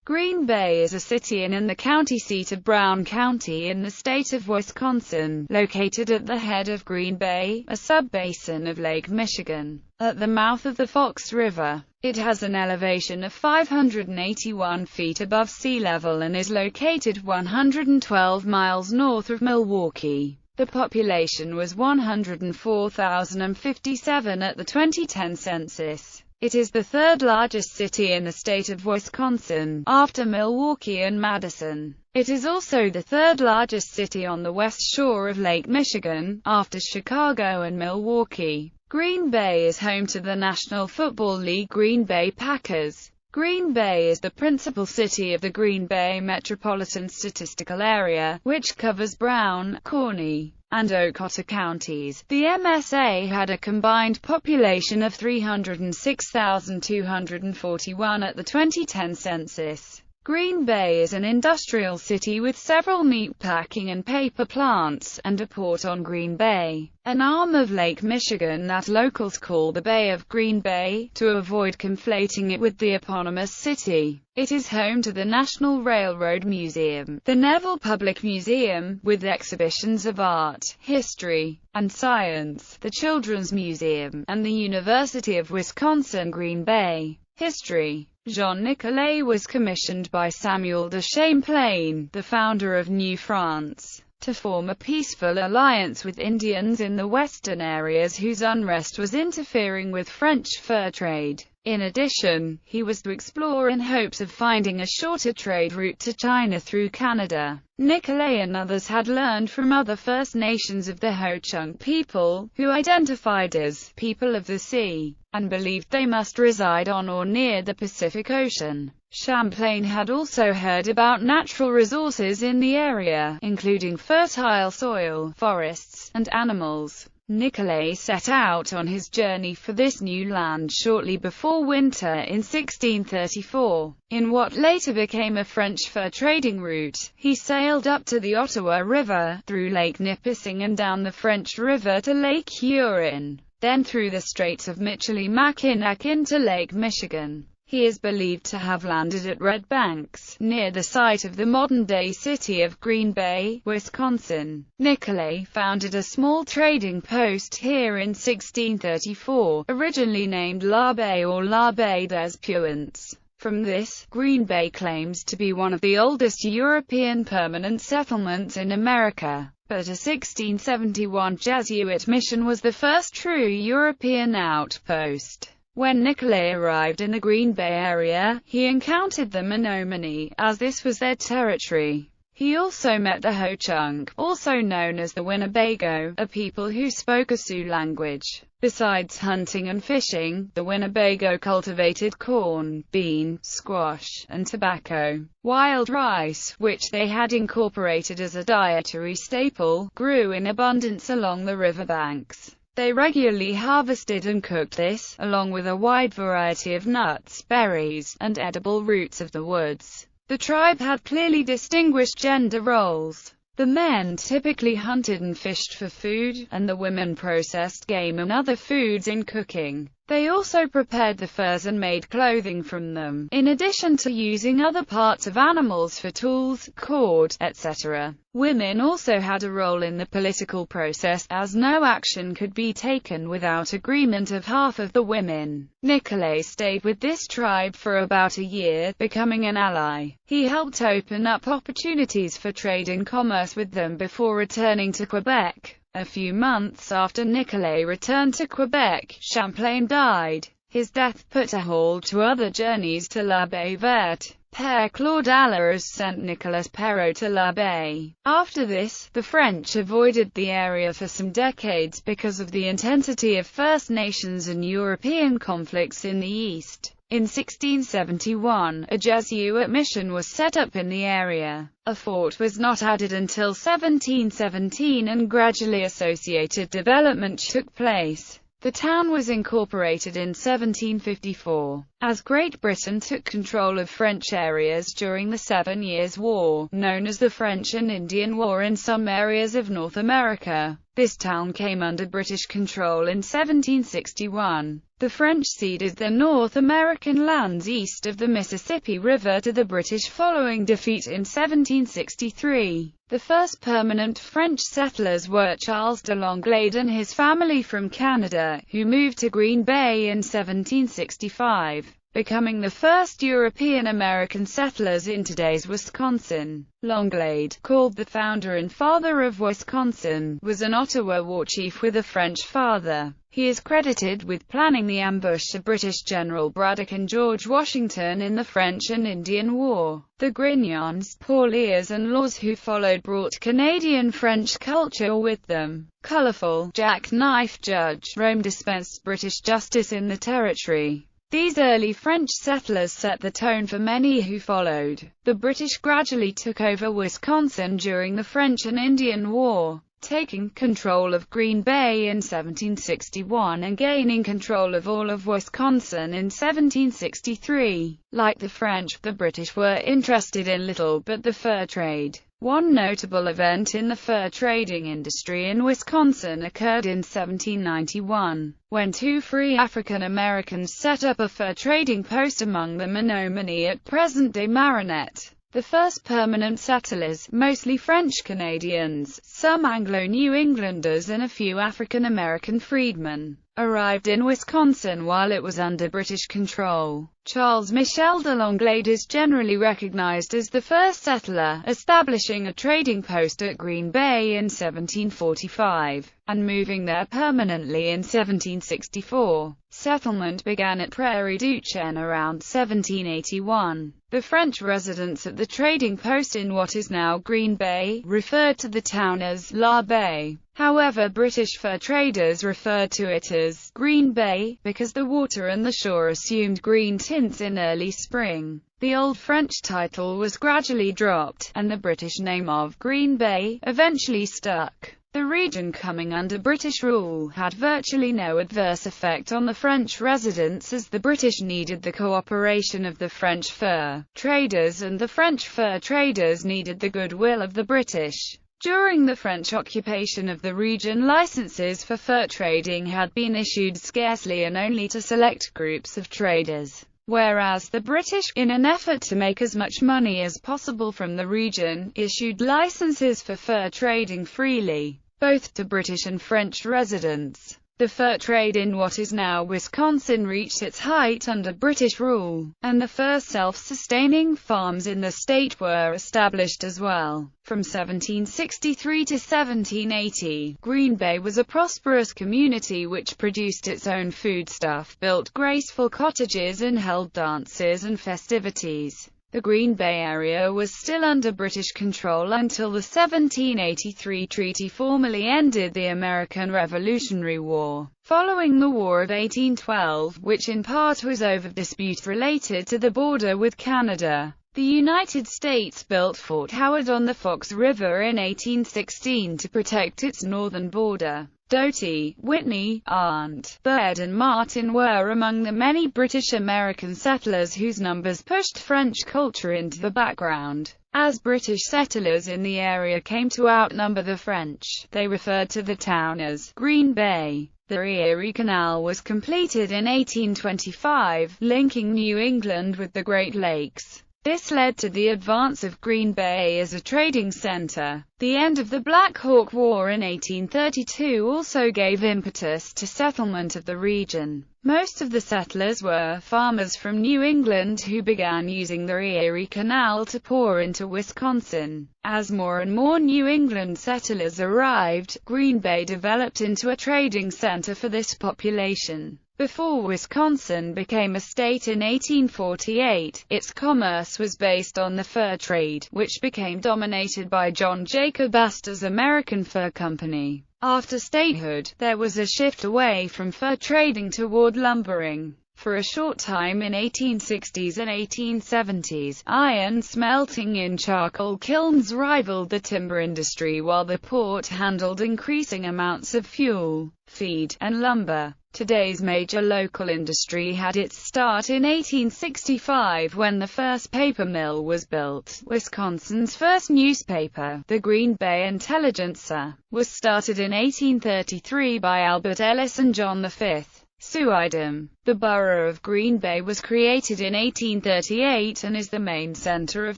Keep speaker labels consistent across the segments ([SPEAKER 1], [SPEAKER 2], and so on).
[SPEAKER 1] Green Bay is a city and the county seat of Brown County in the state of Wisconsin, located at the head of Green Bay, a sub-basin of Lake Michigan, at the mouth of the Fox River. It has an elevation of 581 feet above sea level and is located 112 miles north of Milwaukee. The population was 104,057 at the 2010 census. It is the third largest city in the state of Wisconsin, after Milwaukee and Madison. It is also the third largest city on the west shore of Lake Michigan, after Chicago and Milwaukee. Green Bay is home to the National Football League Green Bay Packers. Green Bay is the principal city of the Green Bay Metropolitan Statistical Area, which covers Brown, Corning, and Ocoto counties. The MSA had a combined population of 306,241 at the 2010 census. Green Bay is an industrial city with several meatpacking and paper plants, and a port on Green Bay, an arm of Lake Michigan that locals call the Bay of Green Bay, to avoid conflating it with the eponymous city. It is home to the National Railroad Museum, the Neville Public Museum, with exhibitions of art, history, and science, the Children's Museum, and the University of Wisconsin-Green Bay. History. Jean Nicolet was commissioned by Samuel de Champlain, the founder of New France, to form a peaceful alliance with Indians in the western areas whose unrest was interfering with French fur trade. In addition, he was to explore in hopes of finding a shorter trade route to China through Canada. Nicolet and others had learned from other First Nations of the Ho-Chunk people, who identified as people of the sea, and believed they must reside on or near the Pacific Ocean. Champlain had also heard about natural resources in the area, including fertile soil, forests, and animals. Nicolet set out on his journey for this new land shortly before winter in 1634. In what later became a French fur trading route, he sailed up to the Ottawa River, through Lake Nipissing and down the French River to Lake Huron, then through the Straits of Michilimackinac into Lake Michigan. He is believed to have landed at Red Banks, near the site of the modern-day city of Green Bay, Wisconsin. Nicolet founded a small trading post here in 1634, originally named La Baie or La Baie des Puants. From this, Green Bay claims to be one of the oldest European permanent settlements in America. But a 1671 Jesuit mission was the first true European outpost. When Nicolet arrived in the Green Bay area, he encountered the Menominee, as this was their territory. He also met the Ho-Chunk, also known as the Winnebago, a people who spoke a Sioux language. Besides hunting and fishing, the Winnebago cultivated corn, bean, squash, and tobacco. Wild rice, which they had incorporated as a dietary staple, grew in abundance along the riverbanks. They regularly harvested and cooked this, along with a wide variety of nuts, berries, and edible roots of the woods. The tribe had clearly distinguished gender roles. The men typically hunted and fished for food, and the women processed game and other foods in cooking. They also prepared the furs and made clothing from them, in addition to using other parts of animals for tools, cord, etc. Women also had a role in the political process, as no action could be taken without agreement of half of the women. Nicolet stayed with this tribe for about a year, becoming an ally. He helped open up opportunities for trade and commerce with them before returning to Quebec. A few months after Nicolet returned to Quebec, Champlain died. His death put a halt to other journeys to La Baie Verte. Père Claude Allers sent Nicolas Perrot to La Baie. After this, the French avoided the area for some decades because of the intensity of First Nations and European conflicts in the East. In 1671, a Jesuit mission was set up in the area. A fort was not added until 1717 and gradually associated development took place. The town was incorporated in 1754. As Great Britain took control of French areas during the 7 Years' War, known as the French and Indian War in some areas of North America, This town came under British control in 1761. The French ceded the North American lands east of the Mississippi River to the British following defeat in 1763. The first permanent French settlers were Charles de Langlade and his family from Canada, who moved to Green Bay in 1765. Becoming the first European-American settlers in today's Wisconsin. Langlade, called the founder and father of Wisconsin, was an Ottawa war chief with a French father. He is credited with planning the ambush of British General Braddock and George Washington in the French and Indian War. The Grignons, Pauliers and Laws who followed brought Canadian-French culture with them. Colorful, jackknife Judge Rome dispensed British justice in the territory. These early French settlers set the tone for many who followed. The British gradually took over Wisconsin during the French and Indian War, taking control of Green Bay in 1761 and gaining control of all of Wisconsin in 1763. Like the French, the British were interested in little but the fur trade. One notable event in the fur trading industry in Wisconsin occurred in 1791, when two free African Americans set up a fur trading post among the Menominee at present-day Marinette. The first permanent settlers, mostly French Canadians, some Anglo-New Englanders and a few African American freedmen, arrived in Wisconsin while it was under British control. Charles Michel de Langlade is generally recognized as the first settler, establishing a trading post at Green Bay in 1745, and moving there permanently in 1764. Settlement began at Prairie du Chien around 1781. The French residents at the trading post in what is now Green Bay referred to the town as La Bay. However, British fur traders referred to it as Green Bay, because the water and the shore assumed green tints in early spring. The old French title was gradually dropped, and the British name of Green Bay eventually stuck. The region coming under British rule had virtually no adverse effect on the French residents, as the British needed the cooperation of the French fur traders and the French fur traders needed the goodwill of the British. During the French occupation of the region, licenses for fur trading had been issued scarcely and only to select groups of traders, whereas the British, in an effort to make as much money as possible from the region, issued licenses for fur trading freely, both to British and French residents. The fur trade in what is now Wisconsin reached its height under British rule, and the first self-sustaining farms in the state were established as well. From 1763 to 1780, Green Bay was a prosperous community which produced its own foodstuff, built graceful cottages and held dances and festivities. The Green Bay area was still under British control until the 1783 treaty formally ended the American Revolutionary War. Following the War of 1812, which in part was over dispute related to the border with Canada, the United States built Fort Howard on the Fox River in 1816 to protect its northern border. Doughty, Whitney, Arndt, Baird and Martin were among the many British-American settlers whose numbers pushed French culture into the background. As British settlers in the area came to outnumber the French, they referred to the town as Green Bay. The Erie Canal was completed in 1825, linking New England with the Great Lakes. This led to the advance of Green Bay as a trading center. The end of the Black Hawk War in 1832 also gave impetus to settlement of the region. Most of the settlers were farmers from New England who began using the Erie Canal to pour into Wisconsin. As more and more New England settlers arrived, Green Bay developed into a trading center for this population. Before Wisconsin became a state in 1848, its commerce was based on the fur trade, which became dominated by John Jacob Astor's American Fur Company. After statehood, there was a shift away from fur trading toward lumbering. For a short time in 1860s and 1870s, iron smelting in charcoal kilns rivaled the timber industry, while the port handled increasing amounts of fuel, feed, and lumber. Today's major local industry had its start in 1865 when the first paper mill was built. Wisconsin's first newspaper, the Green Bay Intelligencer, was started in 1833 by Albert Ellis and John V. Suidam. The borough of Green Bay was created in 1838 and is the main center of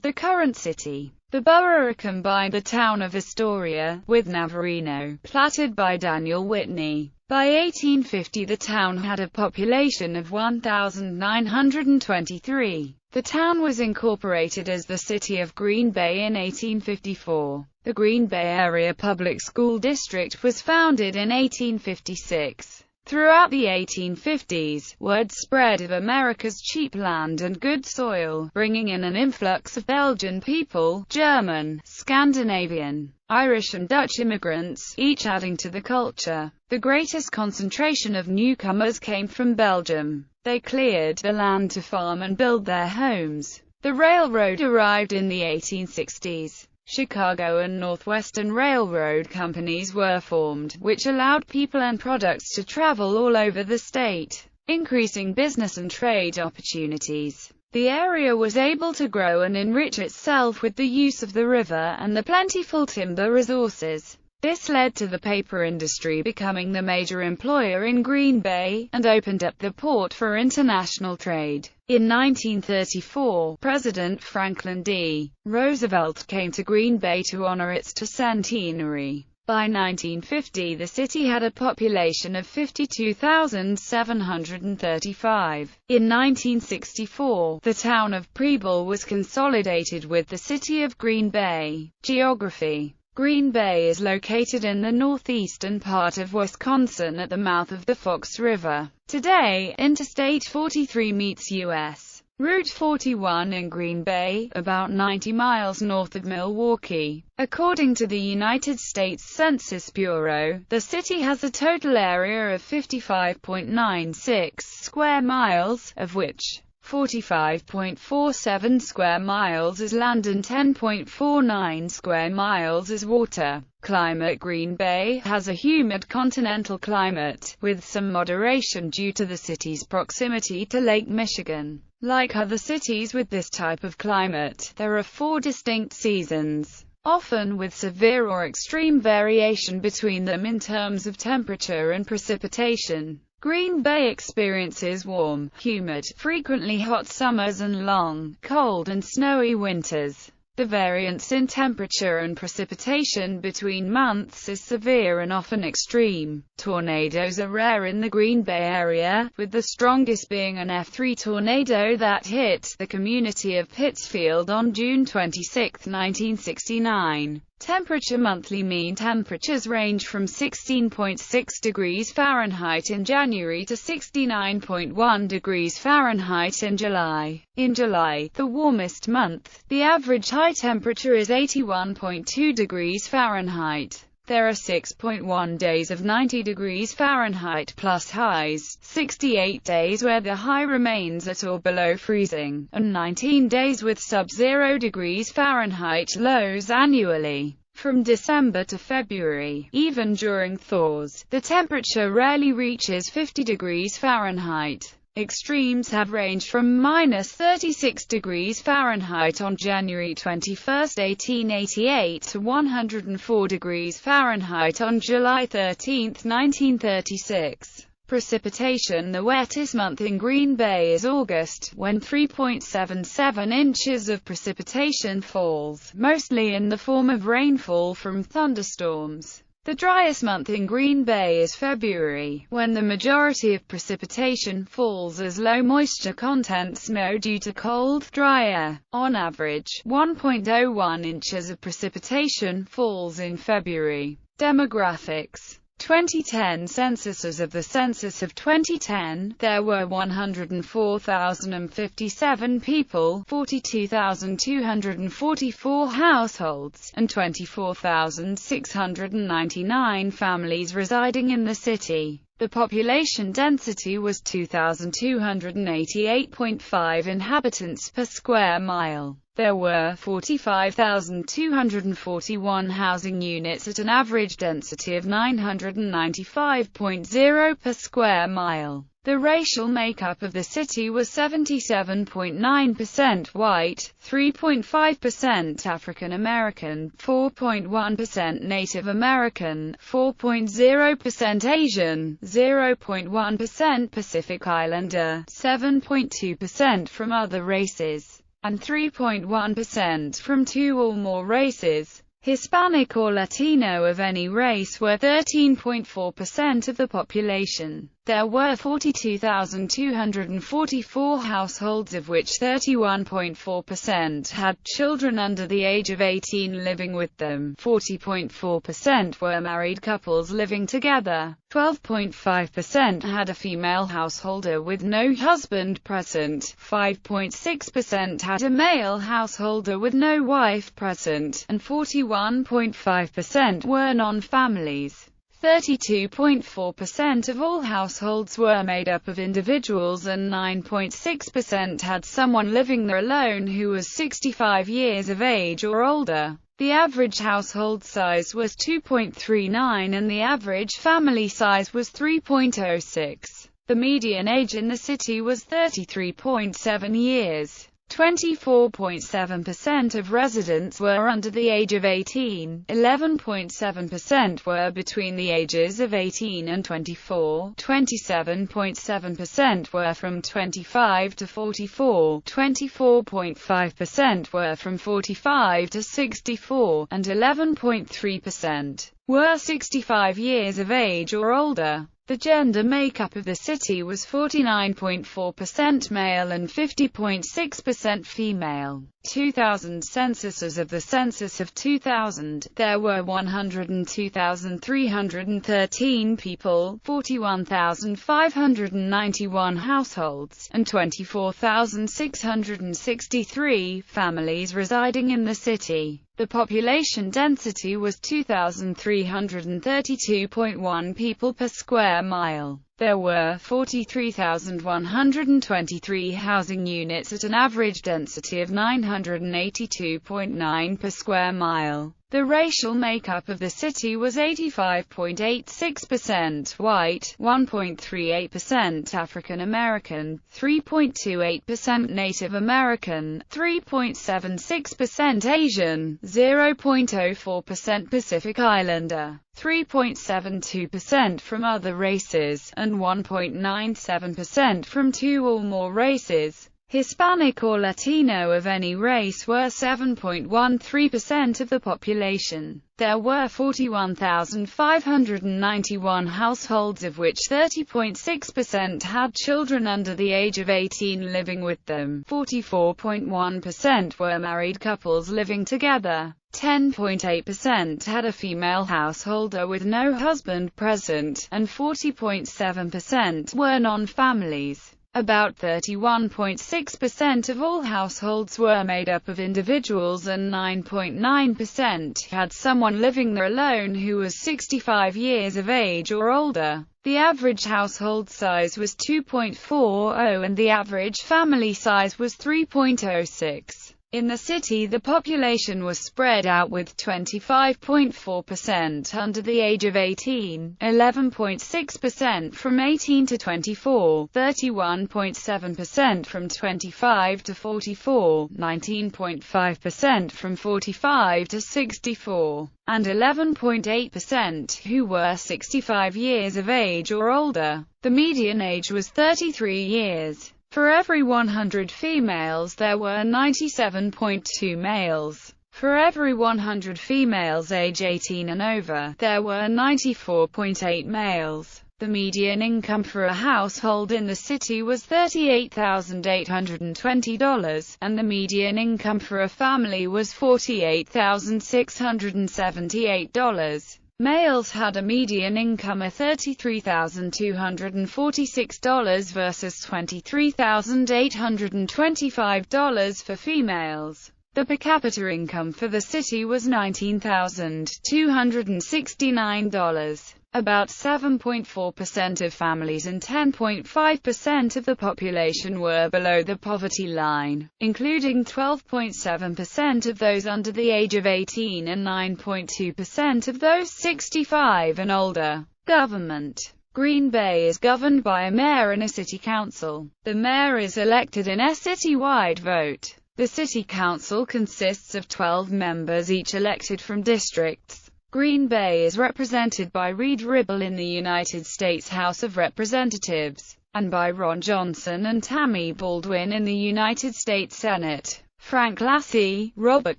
[SPEAKER 1] the current city. The borough combined the town of Astoria with Navarino, platted by Daniel Whitney. By 1850 the town had a population of 1,923. The town was incorporated as the city of Green Bay in 1854. The Green Bay Area Public School District was founded in 1856. Throughout the 1850s, word spread of America's cheap land and good soil, bringing in an influx of Belgian people, German, Scandinavian, Irish and Dutch immigrants, each adding to the culture. The greatest concentration of newcomers came from Belgium. They cleared the land to farm and build their homes. The railroad arrived in the 1860s. Chicago and Northwestern Railroad companies were formed, which allowed people and products to travel all over the state, increasing business and trade opportunities. The area was able to grow and enrich itself with the use of the river and the plentiful timber resources. This led to the paper industry becoming the major employer in Green Bay, and opened up the port for international trade. In 1934, President Franklin D. Roosevelt came to Green Bay to honor its centenary. By 1950 the city had a population of 52,735. In 1964, the town of Preble was consolidated with the city of Green Bay. Geography. Green Bay is located in the northeastern part of Wisconsin at the mouth of the Fox River. Today, Interstate 43 meets U.S. Route 41 in Green Bay, about 90 miles north of Milwaukee. According to the United States Census Bureau, the city has a total area of 55.96 square miles, of which 45.47 square miles is land and 10.49 square miles is water. Climate. Green Bay has a humid continental climate, with some moderation due to the city's proximity to Lake Michigan. Like other cities with this type of climate, there are 4 distinct seasons, often with severe or extreme variation between them in terms of temperature and precipitation. Green Bay experiences warm, humid, frequently hot summers and long, cold and snowy winters. The variance in temperature and precipitation between months is severe and often extreme. Tornadoes are rare in the Green Bay area, with the strongest being an F3 tornado that hit the community of Pittsfield on June 26, 1969. Temperature. Monthly mean temperatures range from 16.6 degrees Fahrenheit in January to 69.1 degrees Fahrenheit in July. In July, the warmest month, the average high temperature is 81.2 degrees Fahrenheit. There are 6.1 days of 90 degrees Fahrenheit plus highs, 68 days where the high remains at or below freezing, and 19 days with sub-0 degrees Fahrenheit lows annually. From December to February, even during thaws, the temperature rarely reaches 50 degrees Fahrenheit. Extremes have ranged from -36 degrees Fahrenheit on January 21, 1888 to 104 degrees Fahrenheit on July 13, 1936. Precipitation. The wettest month in Green Bay is August, when 3.77 inches of precipitation falls, mostly in the form of rainfall from thunderstorms. The driest month in Green Bay is February, when the majority of precipitation falls as low moisture content snow due to cold, dry air. On average, 1.01 inches of precipitation falls in February. Demographics. 2010 census. As of the census of 2010, there were 104,057 people, 42,244 households, and 24,699 families residing in the city. The population density was 2,288.5 inhabitants per square mile. There were 45,241 housing units at an average density of 995.0 per square mile. The racial makeup of the city was 77.9% white, 3.5% African American, 4.1% Native American, 4.0% Asian, 0.1% Pacific Islander, 7.2% from other races, and 3.1% from two or more races. Hispanic or Latino of any race were 13.4% of the population. There were 42,244 households, of which 31.4% had children under the age of 18 living with them, 40.4% were married couples living together, 12.5% had a female householder with no husband present, 5.6% had a male householder with no wife present, and 41.5% were non-families. 32.4% of all households were made up of individuals and 9.6% had someone living there alone who was 65 years of age or older. The average household size was 2.39 and the average family size was 3.06. The median age in the city was 33.7 years. 24.7% of residents were under the age of 18, 11.7% were between the ages of 18 and 24, 27.7% were from 25 to 44, 24.5% were from 45 to 64, and 11.3% were 65 years of age or older. The gender makeup of the city was 49.4% male and 50.6% female. 2000 census. As of the census of 2000, there were 102,313 people, 41,591 households, and 24,663 families residing in the city. The population density was 2,332.1 people per square mile. There were 43,123 housing units at an average density of 982.9 per square mile. The racial makeup of the city was 85.86% white, 1.38% African American, 3.28% Native American, 3.76% Asian, 0.04% Pacific Islander, 3.72% from other races, and 1.97% from two or more races. Hispanic or Latino of any race were 7.13% of the population. There were 41,591 households, of which 30.6% had children under the age of 18 living with them, 44.1% were married couples living together, 10.8% had a female householder with no husband present, and 40.7% were non-families. About 31.6% of all households were made up of individuals and 9.9% had someone living there alone who was 65 years of age or older. The average household size was 2.40 and the average family size was 3.06. In the city, the population was spread out with 25.4% under the age of 18, 11.6% from 18 to 24, 31.7% from 25 to 44, 19.5% from 45 to 64, and 11.8% who were 65 years of age or older. The median age was 33 years. For every 100 females there were 97.2 males. For every 100 females age 18 and over, there were 94.8 males. The median income for a household in the city was $38,820, and the median income for a family was $48,678. Males had a median income of $33,246 versus $23,825 for females. The per capita income for the city was $19,269. About 7.4% of families and 10.5% of the population were below the poverty line, including 12.7% of those under the age of 18 and 9.2% of those 65 and older. Government. Green Bay is governed by a mayor and a city council. The mayor is elected in a city-wide vote. The city council consists of 12 members, each elected from districts. Green Bay is represented by Reed Ribble in the United States House of Representatives, and by Ron Johnson and Tammy Baldwin in the United States Senate. Frank Lassie, Robert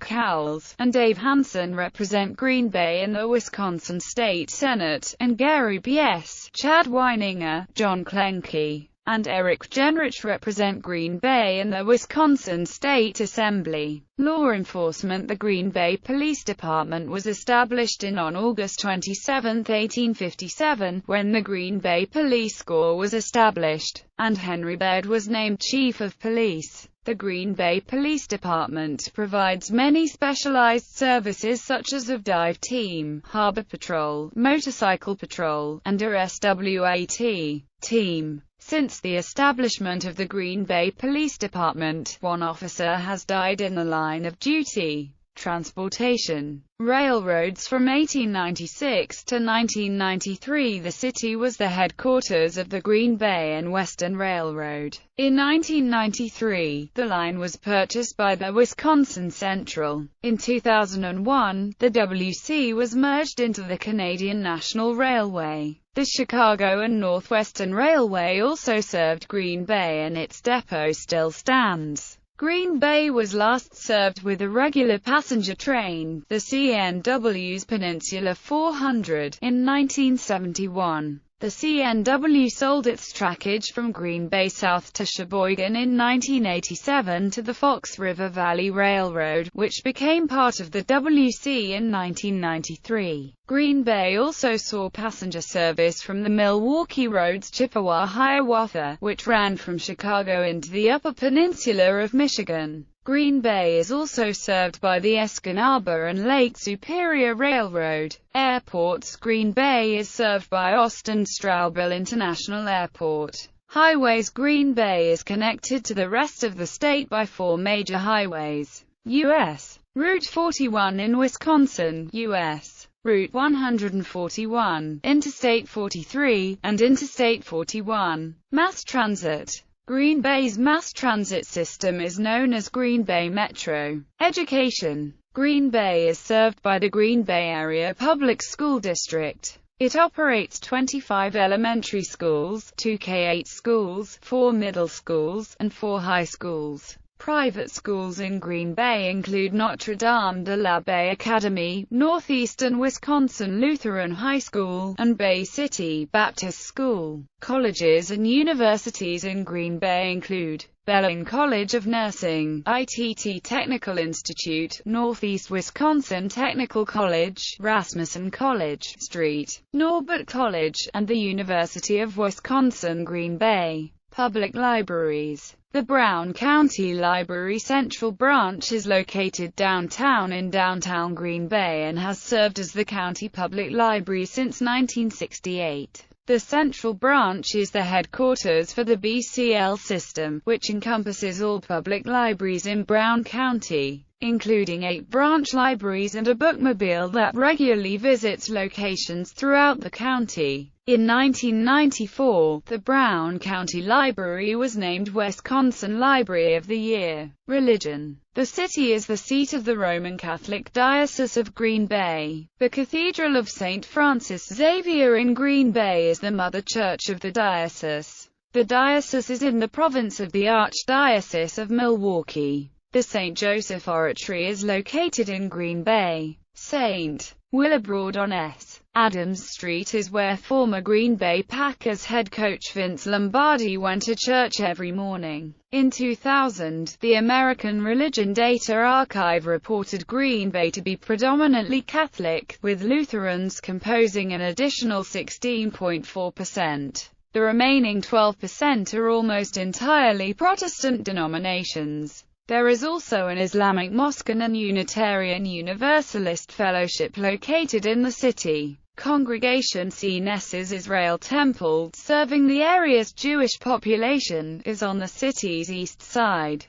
[SPEAKER 1] Cowles, and Dave Hansen represent Green Bay in the Wisconsin State Senate, and Gary P.S., Chad Weininger, John Klenke, and Eric Genrich represent Green Bay in the Wisconsin State Assembly. Law enforcement. The Green Bay Police Department was established on August 27, 1857, when the Green Bay Police Corps was established, and Henry Baird was named Chief of Police. The Green Bay Police Department provides many specialized services such as a dive team, harbor patrol, motorcycle patrol, and a SWAT team. Since the establishment of the Green Bay Police Department, one officer has died in the line of duty. Transportation. Railroads. From 1896 to 1993, the city was the headquarters of the Green Bay and Western Railroad. In 1993, the line was purchased by the Wisconsin Central. In 2001, the WC was merged into the Canadian National Railway. The Chicago and Northwestern Railway also served Green Bay, and its depot still stands. Green Bay was last served with a regular passenger train, the CNW's Peninsula 400, in 1971. The CNW sold its trackage from Green Bay south to Sheboygan in 1987 to the Fox River Valley Railroad, which became part of the WC in 1993. Green Bay also saw passenger service from the Milwaukee Roads Chippewa-Hiawatha, which ran from Chicago into the Upper Peninsula of Michigan. Green Bay is also served by the Escanaba and Lake Superior Railroad. Airports. Green Bay is served by Austin-Straubel International Airport. Highways. Green Bay is connected to the rest of the state by 4 major highways. U.S. Route 41 in Wisconsin, U.S. Route 141, Interstate 43, and Interstate 41. Mass transit. Green Bay's mass transit system is known as Green Bay Metro. Education. Green Bay is served by the Green Bay Area Public School District. It operates 25 elementary schools, 2 K-8 schools, 4 middle schools, and 4 high schools. Private schools in Green Bay include Notre Dame de la Bay Academy, Northeastern Wisconsin Lutheran High School, and Bay City Baptist School. Colleges and universities in Green Bay include Bellarmine College of Nursing, ITT Technical Institute, Northeast Wisconsin Technical College, Rasmussen College, St. Norbert College, and the University of Wisconsin-Green Bay. Public libraries. The Brown County Library Central Branch is located downtown in downtown Green Bay and has served as the county public library since 1968. The Central Branch is the headquarters for the BCL system, which encompasses all public libraries in Brown County, including 8 branch libraries and a bookmobile that regularly visits locations throughout the county. In 1994, the Brown County Library was named Wisconsin Library of the Year. Religion. The city is the seat of the Roman Catholic Diocese of Green Bay. The Cathedral of St. Francis Xavier in Green Bay is the mother church of the diocese. The diocese is in the province of the Archdiocese of Milwaukee. The St. Joseph Oratory is located in Green Bay. St. Willibrord on S. Adams Street is where former Green Bay Packers head coach Vince Lombardi went to church every morning. In 2000, the American Religion Data Archive reported Green Bay to be predominantly Catholic, with Lutherans composing an additional 16.4%. The remaining 12% are almost entirely Protestant denominations. There is also an Islamic mosque and a Unitarian Universalist Fellowship located in the city. congregation Knesset's Israel Temple, serving the area's Jewish population, is on the city's east side.